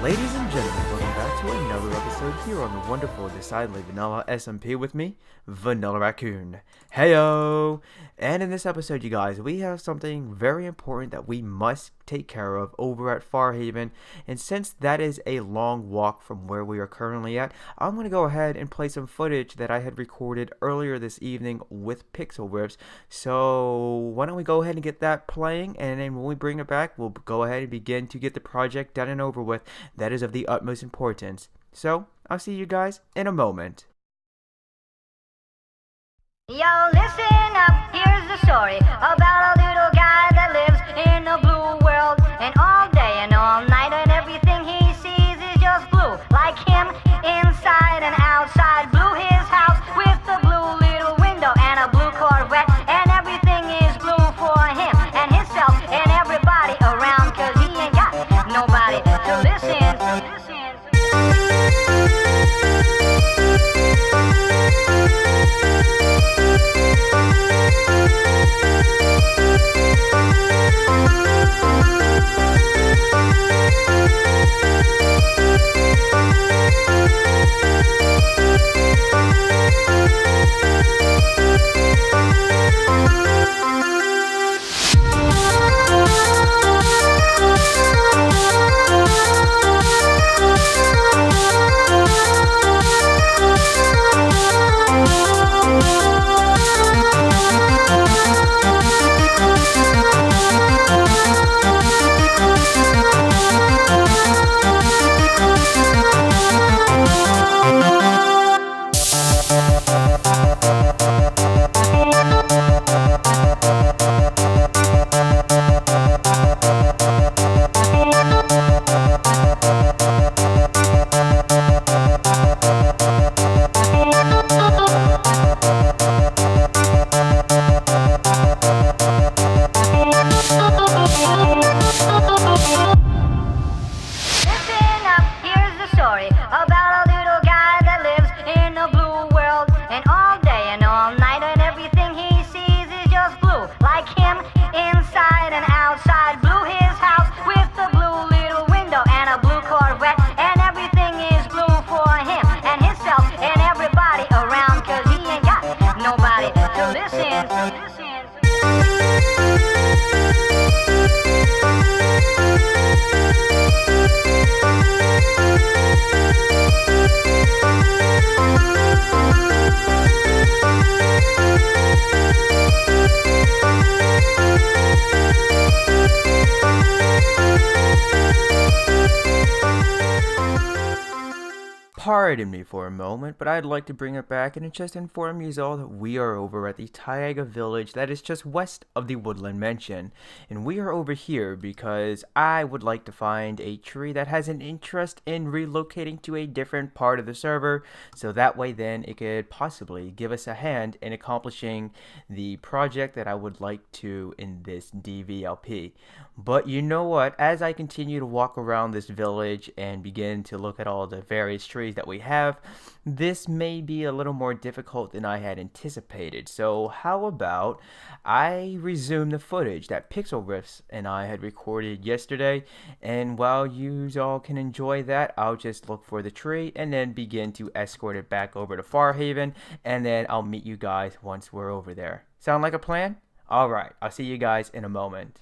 Ladies and gentlemen, welcome back to another episode here on the wonderful, decidedly vanilla SMP with me, Vanillaraccoon. Heyo! And in this episode, you guys, we have something very important that we must take care of over at Farhaven. And since that is a long walk from where we are currently at, I'm going to go ahead and play some footage that I had recorded earlier this evening with Pixel Riffs. So why don't we go ahead and get that playing, and then when we bring it back, we'll go ahead and begin to get the project done and over with. That is of the utmost importance. So I'll see you guys in a moment. Yo, listen up, here's the story about a little guy that lives in a blue world. And all day and all night and everything he sees is just blue. Like him, inside and outside. Blue his house with a blue little window and a blue Corvette. And everything is blue for him and himself and everybody around. Cause he ain't got nobody to listen. Pardon me for a moment, but I'd like to bring it back and just inform you all that we are over at the Taiga village that is just west of the Woodland Mansion. And we are over here because I would like to find a tree that has an interest in relocating to a different part of the server, so that way then it could possibly give us a hand in accomplishing the project that I would like to in this DVLP. But you know what, as I continue to walk around this village and begin to look at all the various trees that we have, this may be a little more difficult than I had anticipated. So how about I resume the footage that Pixel Riffs and I had recorded yesterday, and while you all can enjoy that, I'll just look for the tree and then begin to escort it back over to Farhaven, and then I'll meet you guys once we're over there. Sound like a plan? Alright, I'll see you guys in a moment.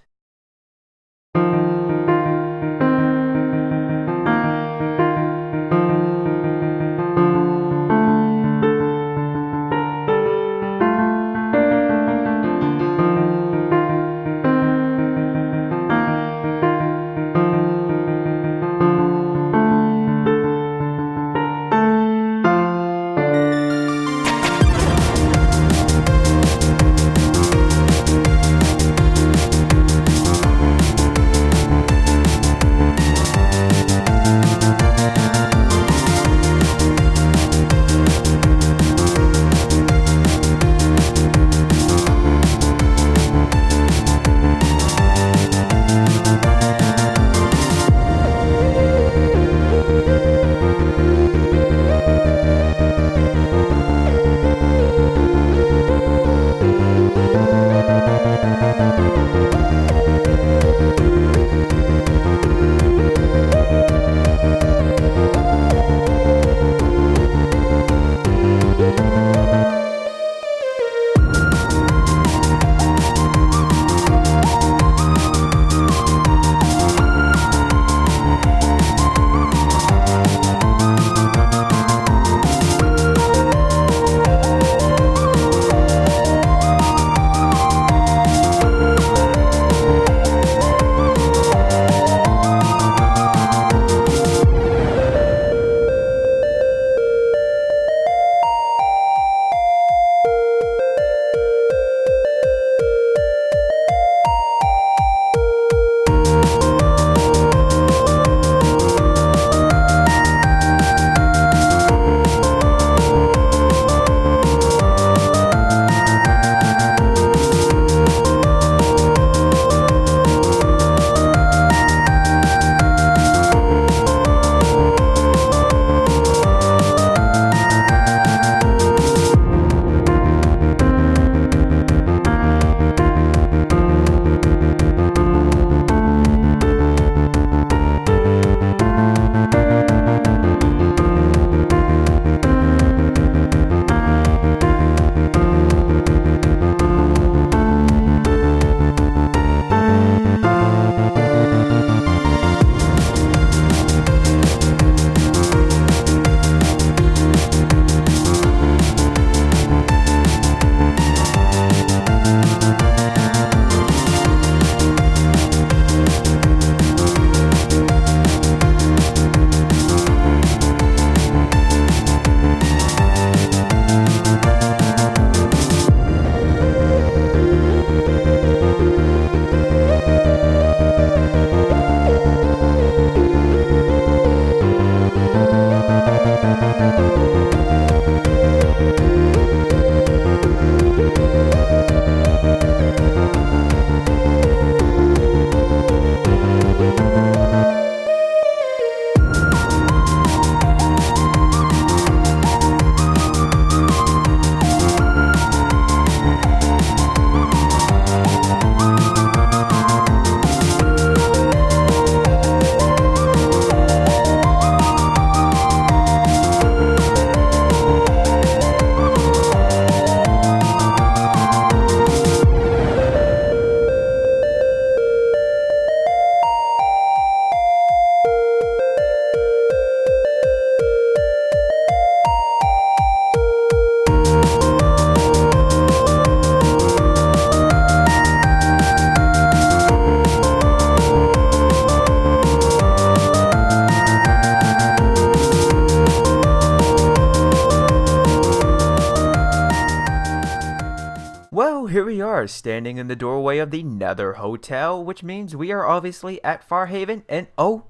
are standing in the doorway of the Nether Hotel, which means we are obviously at Farhaven. And oh,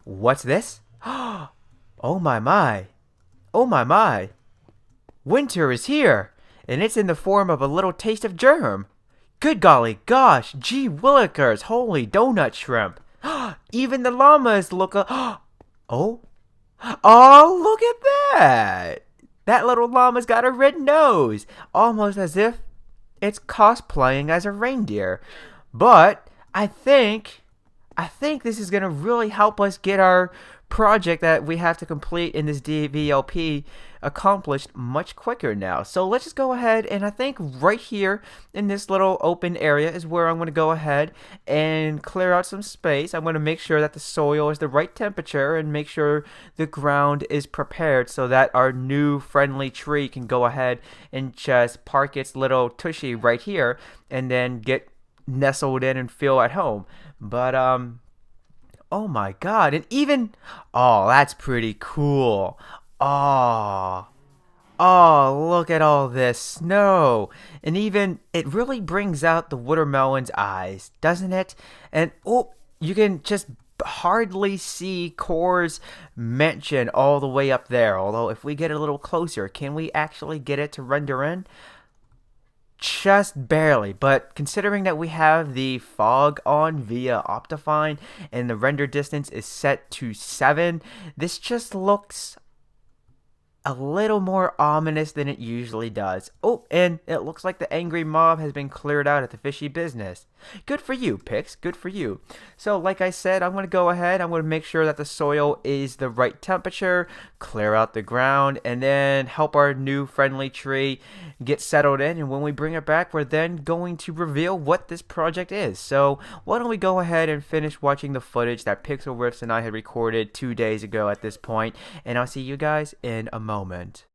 what's this? Oh my my. Oh my my. Winter is here, and it's in the form of a little taste of germ. Good golly gosh, gee willikers, holy donut shrimp. Even the llamas look oh. Oh, look at that. That little llama's got a red nose, almost as if it's cosplaying as a reindeer. But I think this is going to really help us get our project that we have to complete in this DVLP accomplished much quicker now. So let's just go ahead, and I think right here in this little open area is where I'm going to go ahead and clear out some space. I'm going to make sure that the soil is the right temperature and make sure the ground is prepared so that our new friendly tree can go ahead and just park its little tushy right here and then get nestled in and feel at home. But oh my god, and even oh, that's pretty cool. Oh, look at all this snow. And even it really brings out the watermelon's eyes, doesn't it? And oh, you can just hardly see Core's mansion all the way up there. Although if we get a little closer, can we actually get it to render in? Just barely, but considering that we have the fog on via Optifine and the render distance is set to 7, this just looks a little more ominous than it usually does. Oh, and it looks like the angry mob has been cleared out at the fishy business. Good for you, Pix. Good for you. So, like I said, I'm going to go ahead. I'm going to make sure that the soil is the right temperature, clear out the ground, and then help our new friendly tree get settled in. And when we bring it back, we're then going to reveal what this project is. So, why don't we go ahead and finish watching the footage that Pixel Riffs and I had recorded 2 days ago at this point, and I'll see you guys in a moment.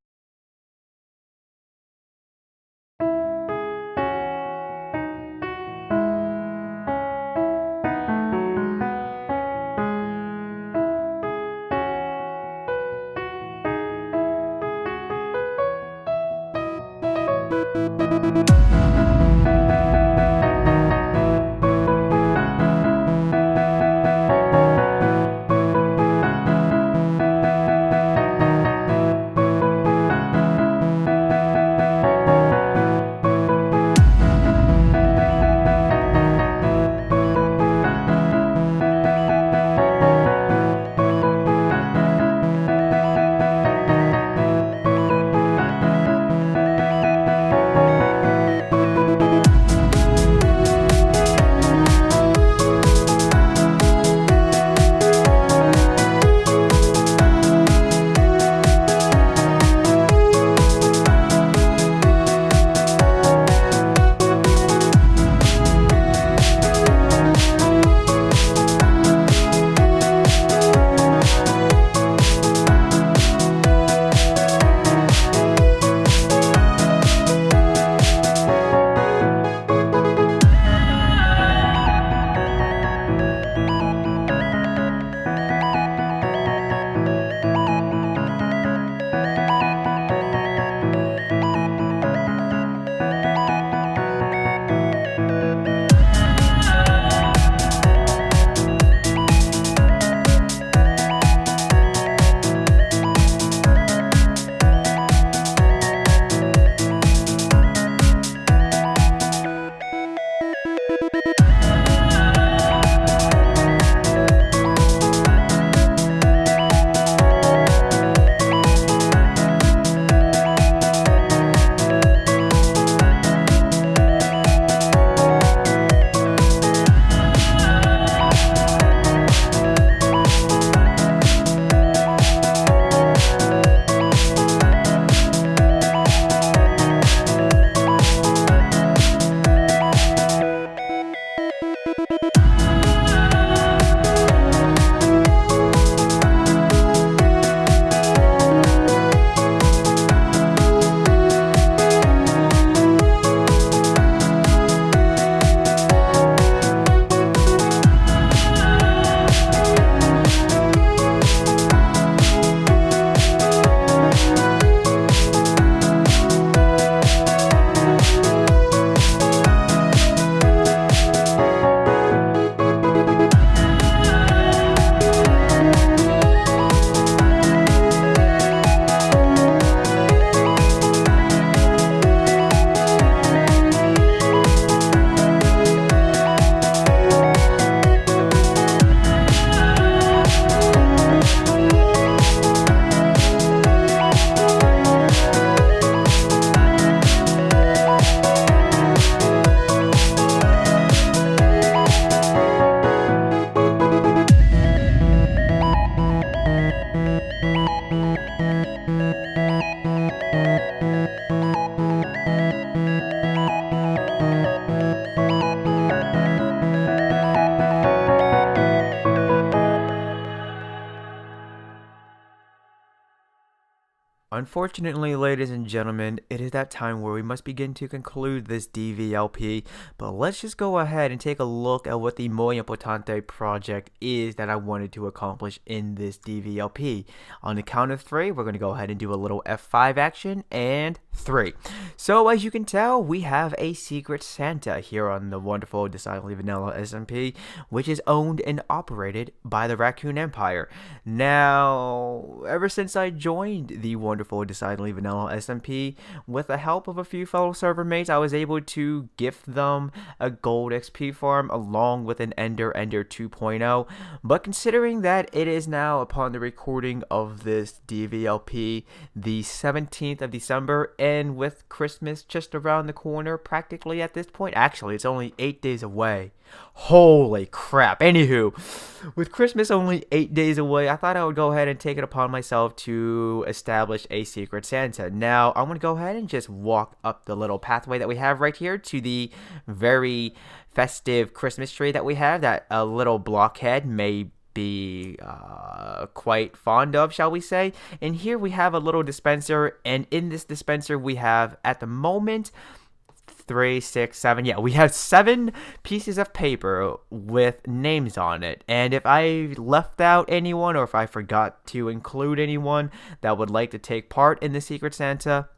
Unfortunately, ladies and gentlemen, it is that time where we must begin to conclude this DVLP, but let's just go ahead and take a look at what the muy importante project is that I wanted to accomplish in this DVLP. On the count of 3, we're going to go ahead and do a little F5 action, and 3. So as you can tell, we have a secret Santa here on the wonderful Decidedly Vanilla SMP, which is owned and operated by the Raccoon Empire. Now, ever since I joined the wonderful Decidedly Vanilla SMP, with the help of a few fellow server mates, I was able to gift them a gold XP farm along with an Ender 2.0. But considering that it is now, upon the recording of this DVLP, the 17th of December, and with Christmas just around the corner practically at this point, actually it's only 8 days away. Holy crap. Anywho, with Christmas only 8 days away, I thought I would go ahead and take it upon myself to establish a secret Santa. Now, I'm going to go ahead and just walk up the little pathway that we have right here to the very festive Christmas tree that we have, that a little blockhead may be quite fond of, shall we say. And here we have a little dispenser, and in this dispenser we have, at the moment, 3, 6, 7. Yeah, we have 7 pieces of paper with names on it. And if I left out anyone, or if I forgot to include anyone that would like to take part in the Secret Santa,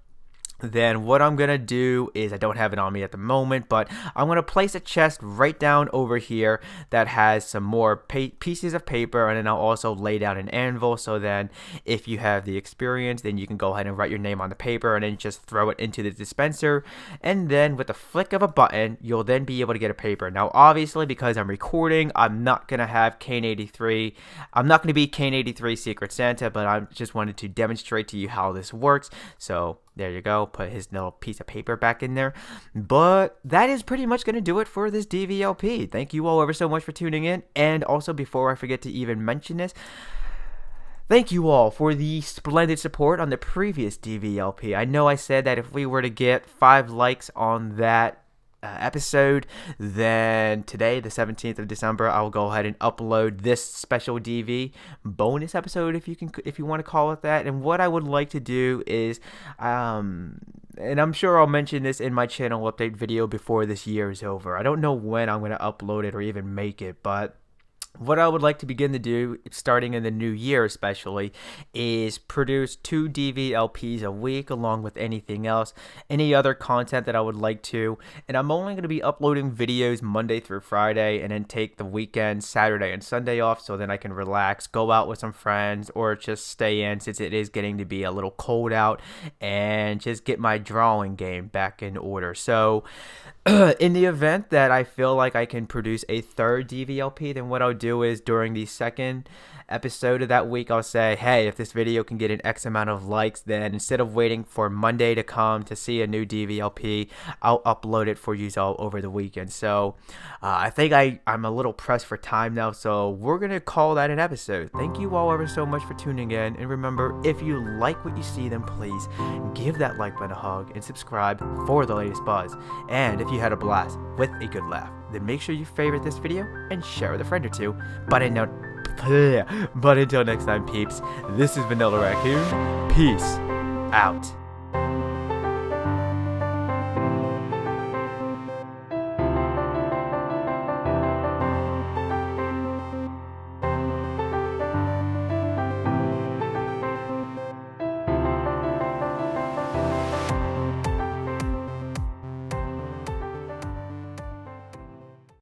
then what I'm gonna do is, I don't have it on me at the moment, but I'm gonna place a chest right down over here that has some more pieces of paper, and then I'll also lay down an anvil, so then if you have the experience, then you can go ahead and write your name on the paper and then just throw it into the dispenser, and then with the flick of a button, you'll then be able to get a paper. Now obviously, because I'm recording, I'm not gonna have Kane83, I'm not gonna be Kane83 Secret Santa, but I just wanted to demonstrate to you how this works. So there you go, put his little piece of paper back in there. But that is pretty much going to do it for this DVLP. Thank you all ever so much for tuning in. And also, before I forget to even mention this, thank you all for the splendid support on the previous DVLP. I know I said that if we were to get 5 likes on that episode, then today, the 17th of December, I will go ahead and upload this special DV bonus episode, if you want to call it that. And what I would like to do is, and I'm sure I'll mention this in my channel update video before this year is over. I don't know when I'm going to upload it or even make it, but what I would like to begin to do, starting in the new year especially, is produce 2 DVLPs a week, along with anything else, any other content that I would like to. And I'm only going to be uploading videos Monday through Friday, and then take the weekend, Saturday and Sunday off, so then I can relax, go out with some friends, or just stay in, since it is getting to be a little cold out, and just get my drawing game back in order. So in the event that I feel like I can produce a 3rd DVLP, then what I'll do is, during the 2nd episode of that week, I'll say, hey, if this video can get an X amount of likes, then instead of waiting for Monday to come to see a new DVLP, I'll upload it for you all over the weekend. So I think I'm a little pressed for time now, so we're gonna call that an episode. Thank you all ever so much for tuning in, and remember, if you like what you see, then please give that like button a hug and subscribe for the latest buzz. And if you had a blast with a good laugh, then make sure you favorite this video and share with a friend or two. But until next time, peeps, this is Vanillaraccoon. Peace out.